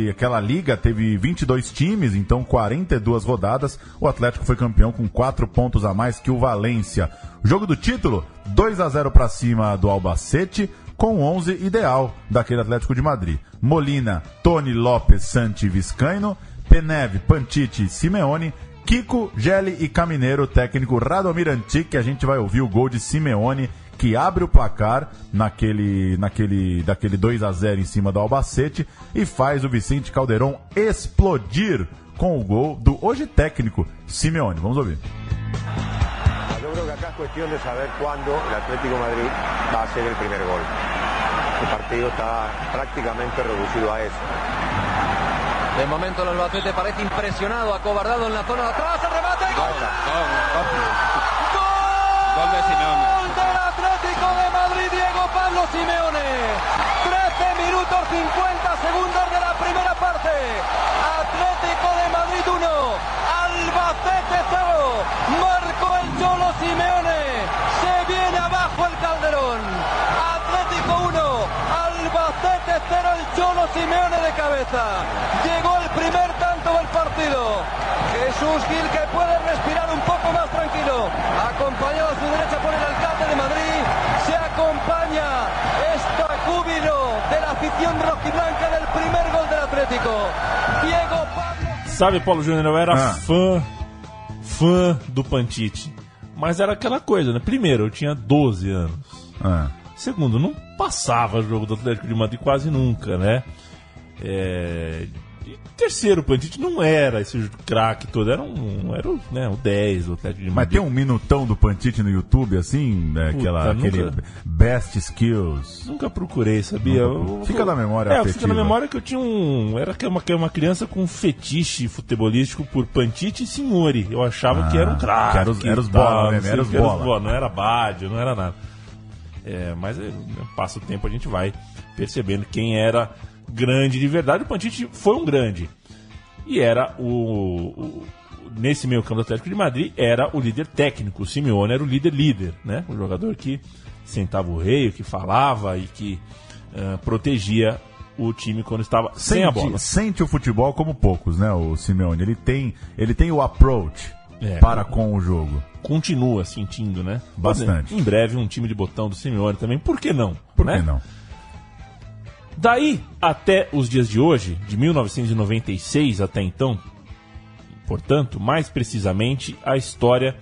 Aquela liga teve 22 times, então 42 rodadas. O Atlético foi campeão com 4 pontos a mais que o Valência. O jogo do título, 2-0 para cima do Albacete, com 11 ideal daquele Atlético de Madrid. Molina, Tony, Lopes, Santi, Viscaino, Peneve, Pantiti, Simeone, Kiko, Gelli e Camineiro, técnico Radomir Antic, que a gente vai ouvir o gol de Simeone, que abre o placar daquele 2-0 em cima do Albacete e faz o Vicente Calderón explodir com o gol do hoje técnico Simeone. Vamos ouvir. Yo creo que acá es cuestión de saber cuándo el Atlético de Madrid va a hacer el primer gol. El partido está prácticamente reducido a eso. De momento el Albacete parece impresionado, acobardado en la zona de atrás, el remate y gol. Gol de Simeone. Gol del Atlético de Madrid, Diego Pablo Simeone. 13 minutos 50 segundos de la primera parte. Atlético de Madrid 1, Albacete 0. Marcó el Cholo Simeone. Se viene abajo el Calderón. Atlético 1, Albacete 0, el Cholo Simeone de cabeza. Llegó el primer tanto del partido. Jesús Gil, que puede respirar un poco más tranquilo. Acompañado a su derecha por el alcalde de Madrid. Se acompaña este júbilo de la afición rojiblanca del primer gol del Atlético. Diego Pablo. Sabe, Paulo Júnior, eu era fã do Pantiti. Mas era aquela coisa, né? Primeiro, eu tinha 12 anos. Segundo, não passava jogo do Atlético de Madrid quase nunca, né? E terceiro, o Pantiti não era esse craque todo, era o 10 do Atlético de Madrid. Mas tem um minutão do Pantiti no YouTube, assim, aquele Best Skills. Nunca procurei, sabia? Fica na memória afetiva. Fica na memória que eu tinha era uma criança com um fetiche futebolístico por Pantiti e Signori. Eu achava que era um craque. Era os bola mesmo, era os bola. Não era Badio, não era nada. Mas passa o tempo, a gente vai percebendo quem era grande de verdade. O Pantich foi um grande. E era nesse meio campo do Atlético de Madrid, era o líder técnico. O Simeone era o líder, né? O jogador que sentava o rei, que falava e que protegia o time quando estava sem a bola. Sente o futebol como poucos, né? O Simeone. Ele tem o approach para com o jogo. Continua sentindo, né? Bastante. Em breve um time de botão do Simeone também. Por que não? Por que não? Daí até os dias de hoje, de 1996 até então, portanto, mais precisamente, a história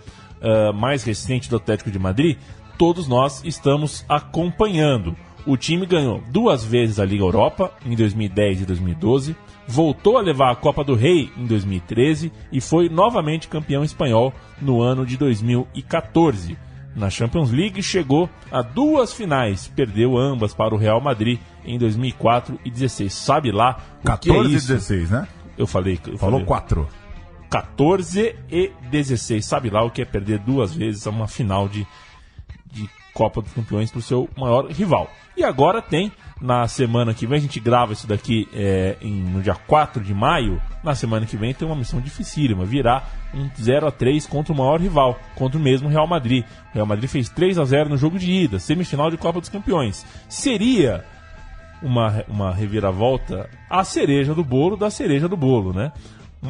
mais recente do Atlético de Madrid, todos nós estamos acompanhando. O time ganhou 2 vezes a Liga Europa, em 2010 e 2012, voltou a levar a Copa do Rei em 2013 e foi novamente campeão espanhol no ano de 2014. Na Champions League chegou a 2 finais, perdeu ambas para o Real Madrid em 2004 e 2016. Sabe lá o 14 que é isso? e 16, né? Falou 4. 14 e 16. Sabe lá o que é perder 2 vezes uma final de Copa dos Campeões para o seu maior rival. E agora tem, na semana que vem, a gente grava isso daqui no dia 4 de maio, na semana que vem tem uma missão dificílima, virar um 0-3 contra o maior rival, contra o mesmo Real Madrid. O Real Madrid fez 3-0 no jogo de ida, semifinal de Copa dos Campeões. Seria uma reviravolta, a cereja do bolo da cereja do bolo, né?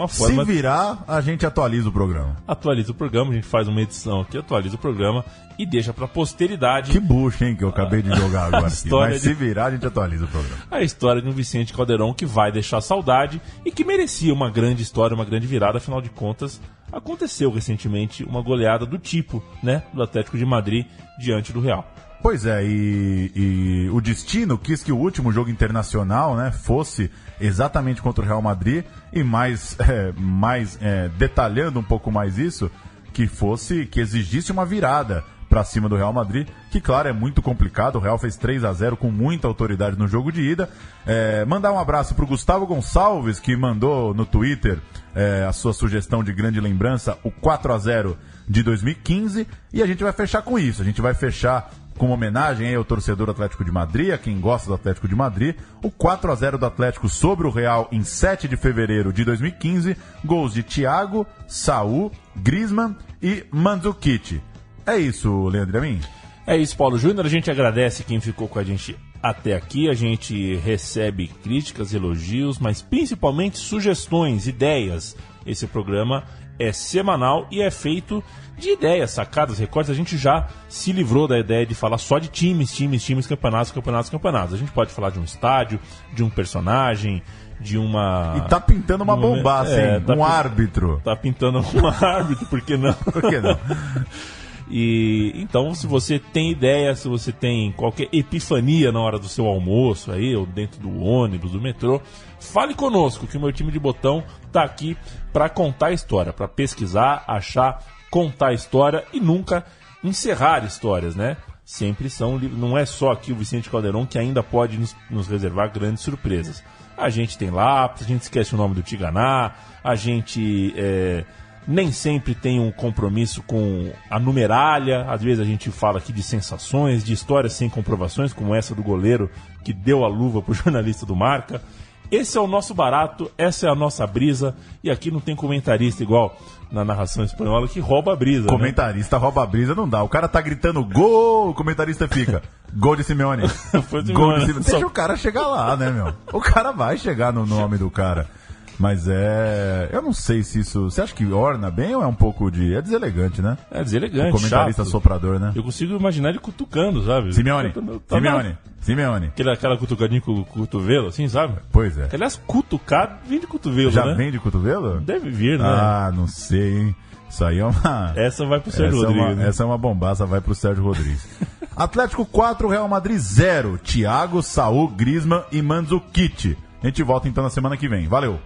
Se virar, a gente atualiza o programa. Atualiza o programa, a gente faz uma edição aqui, atualiza o programa e deixa pra posteridade. Que bucha, hein, que eu acabei de jogar agora aqui. Mas se virar, a gente atualiza o programa. A história de um Vicente Calderón que vai deixar saudade e que merecia uma grande história, uma grande virada. Afinal de contas, aconteceu recentemente uma goleada do tipo, né, do Atlético de Madrid diante do Real. Pois é, e o destino quis que o último jogo internacional, né, fosse exatamente contra o Real Madrid e mais detalhando um pouco mais isso, que exigisse uma virada para cima do Real Madrid, que claro, é muito complicado. O Real fez 3-0 com muita autoridade no jogo de ida. Mandar um abraço para o Gustavo Gonçalves, que mandou no Twitter a sua sugestão de grande lembrança, o 4-0 de 2015, e a gente vai fechar com isso. A gente vai fechar com uma homenagem aí ao torcedor Atlético de Madrid, a quem gosta do Atlético de Madrid, o 4-0 do Atlético sobre o Real em 7 de fevereiro de 2015, gols de Thiago, Saúl, Griezmann e Mandzukic. É isso, Leandro Amin? É isso, Paulo Júnior. A gente agradece quem ficou com a gente até aqui. A gente recebe críticas, elogios, mas principalmente sugestões, ideias. Esse programa é semanal e é feito de ideias, sacadas, recortes. A gente já se livrou da ideia de falar só de times, campeonatos. A gente pode falar de um estádio, de um personagem, de uma... E tá pintando uma bombaça, hein? Um árbitro. Tá pintando um árbitro, por que não? Por que não? E então, se você tem ideia, se você tem qualquer epifania na hora do seu almoço aí, ou dentro do ônibus, do metrô, fale conosco, que o meu time de botão tá aqui para contar a história, para pesquisar, achar, contar a história e nunca encerrar histórias, né? Sempre não é só aqui o Vicente Calderón que ainda pode nos reservar grandes surpresas. A gente tem lápis, a gente esquece o nome do Tiganá, a gente nem sempre tem um compromisso com a numeralha. Às vezes a gente fala aqui de sensações, de histórias sem comprovações, como essa do goleiro que deu a luva pro jornalista do Marca. Esse é o nosso barato, essa é a nossa brisa, e aqui não tem comentarista igual na narração espanhola que rouba a brisa. Comentarista, né? Rouba a brisa não dá. O cara tá gritando gol, o comentarista fica gol de Simeone. Gol de Simeone. Deixa o cara chegar lá, né, meu? O cara vai chegar no nome do cara. Mas eu não sei se isso... Você acha que orna bem ou é um pouco de... É deselegante, né? É deselegante, o comentarista chato. Soprador, né? Eu consigo imaginar ele cutucando, sabe? Simeone. Aquela cutucadinha com o cotovelo, assim, sabe? Pois é. Aliás, cutucar vem de cotovelo, já, né? Já vem de cotovelo? Deve vir, né? Ah, não sei, hein? Isso aí é uma... Essa vai pro Sérgio Rodrigues. Essa é uma bombaça, vai pro Sérgio Rodrigues. Atlético 4, Real Madrid 0. Thiago, Saúl, Griezmann e Mandzukic. A gente volta então na semana que vem. Valeu!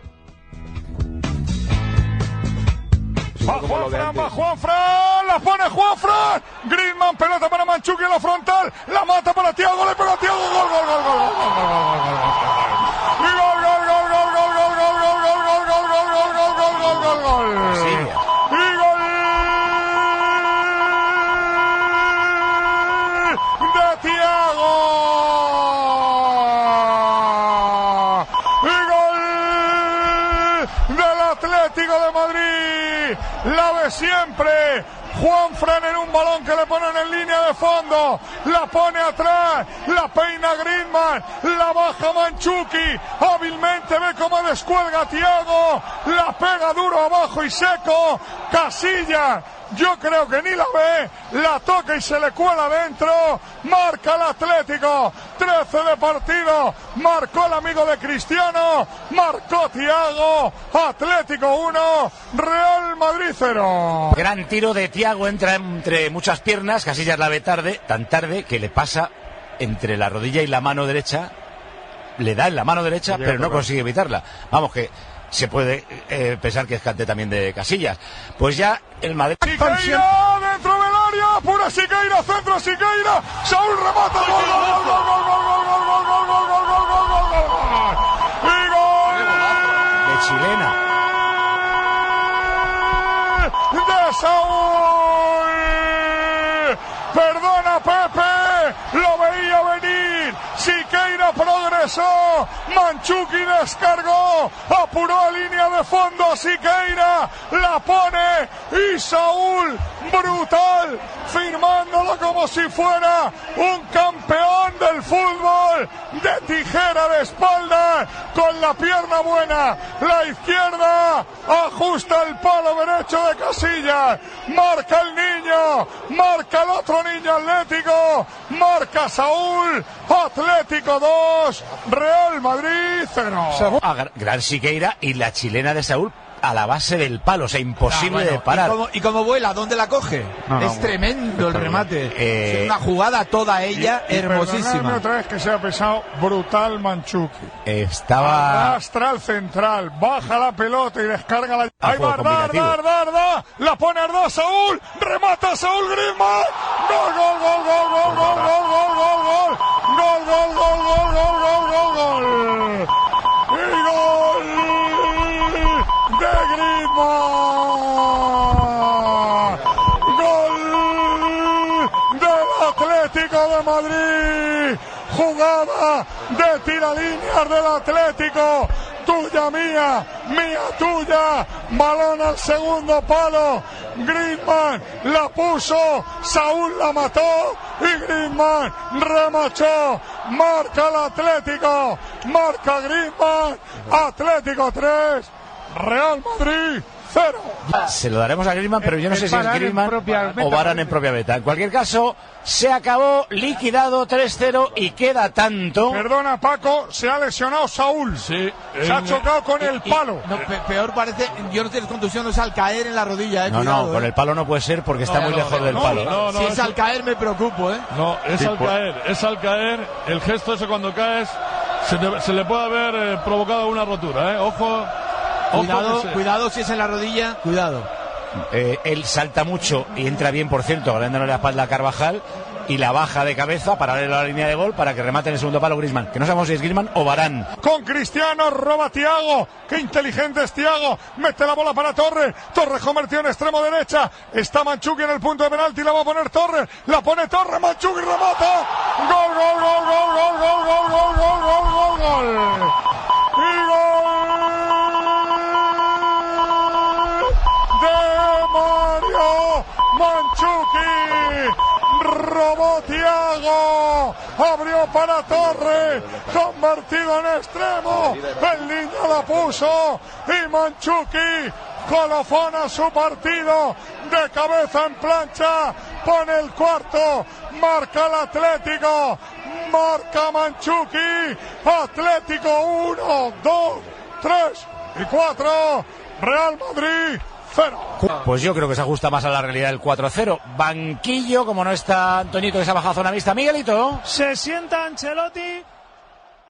Va Juanfran, la pone Juanfran, Griezmann, pelota para Mandzukic en la frontal, la mata para Thiago, le pega a Thiago, gol, gol, gol, gol, gol, gol, gol, gol, gol, la de siempre. Juanfran en un balón que le ponen en línea de fondo, la pone atrás, la peina Griezmann, la baja Mandzukic, hábilmente ve cómo descuelga Thiago, la pega duro abajo y seco, Casillas, yo creo que ni la ve, la toca y se le cuela dentro, marca el Atlético, 13 de partido, marcó el amigo de Cristiano, marcó Thiago, Atlético 1, Real Madrid 0. Gran tiro de Thiago, entra entre muchas piernas, Casillas la ve tarde, tan tarde que le pasa entre la rodilla y la mano derecha, le da en la mano derecha, pero no consigue evitarla. Vamos, que se puede pensar que es cante también de Casillas. Pues ya el Madrid... Siqueira dentro del área, pura Siqueira, centro Siqueira, Saúl remata, gol, gol, gol, gol, gol, gol, gol, gol, gol, gol, gol, gol, gol, gol, gol, y gol de chilena de Saúl. Perdona Pepe, lo veía venir, Siqueira progresó, Mandzukic descargó, apuró a línea de fondo a Siqueira, la pone y Saúl, brutal, firmándolo como si fuera un campeón del fútbol, de tijera de espalda, con la pierna buena, la izquierda, ajusta el palo derecho de Casillas, marca el niño, marca el otro niño Atlético, marca Saúl, Atlético 2, Real Madrid 0. Gran Siqueira y la chilena de Saúl a la base del palo, o sea, imposible de parar. ¿Y cómo vuela? ¿Dónde la coge? Es tremendo el remate. Es una jugada toda ella hermosísima. Otra vez que se ha pesado, brutal Mandzukic. Estaba... Arrastra al central, baja la pelota y descarga la... Ahí va Arda, la pone Arda, Saúl, remata Saúl, Griezmann, gol, gol, gol, gol, gol, gol, gol, gol, gol, gol, gol, gol, gol, gol, gol, gol, gol, y gol de Griezmann, gol del Atlético de Madrid, jugada de tiralíneas del Atlético, tuya mía, mía tuya, balón al segundo palo, Griezmann la puso, Saúl la mató y Griezmann remachó, marca el Atlético, marca Griezmann, Atlético 3, Real Madrid 0. Se lo daremos a Griezmann, pero yo no sé si es Griezmann o Varane en propia meta. En cualquier caso, se acabó, liquidado 3-0 y queda tanto. Perdona Paco, se ha lesionado Saúl. Sí. Se ha chocado con el palo. No, peor parece, yo no tengo contusión, no es al caer en la rodilla. No, con el palo no puede ser porque está muy lejos del palo. Si es al caer me preocupo, No, es al caer, el gesto ese cuando caes, se le puede haber provocado una rotura, Ojo. Cuidado si es en la rodilla, cuidado. Él salta mucho y entra bien, por cierto, ganándole la espalda a Carvajal y la baja de cabeza para darle la línea de gol para que remate en el segundo palo Griezmann, que no sabemos si es Griezmann o Varane. Con Cristiano, roba Thiago, qué inteligente es Thiago, mete la bola para Torres, Torres convertido en extremo derecha, está Mandzukic en el punto de penalti, la va a poner Torres, la pone Torres, Mandzukic remata, gol, gol, gol, gol, gol, gol, gol, gol, gol, gol, gol, gol, y gol de Mario Mandzukic, robó Thiago, abrió para Torres, convertido en extremo, el niño la puso y Mandzukic colofona su partido de cabeza en plancha, pone el cuarto, marca el Atlético, marca Mandzukic, Atlético 1, 2, 3 y 4, Real Madrid 0. Pues yo creo que se ajusta más a la realidad del 4-0. Banquillo, como no está Antoñito, que se ha bajado a zona mixta. Miguelito. Se sienta Ancelotti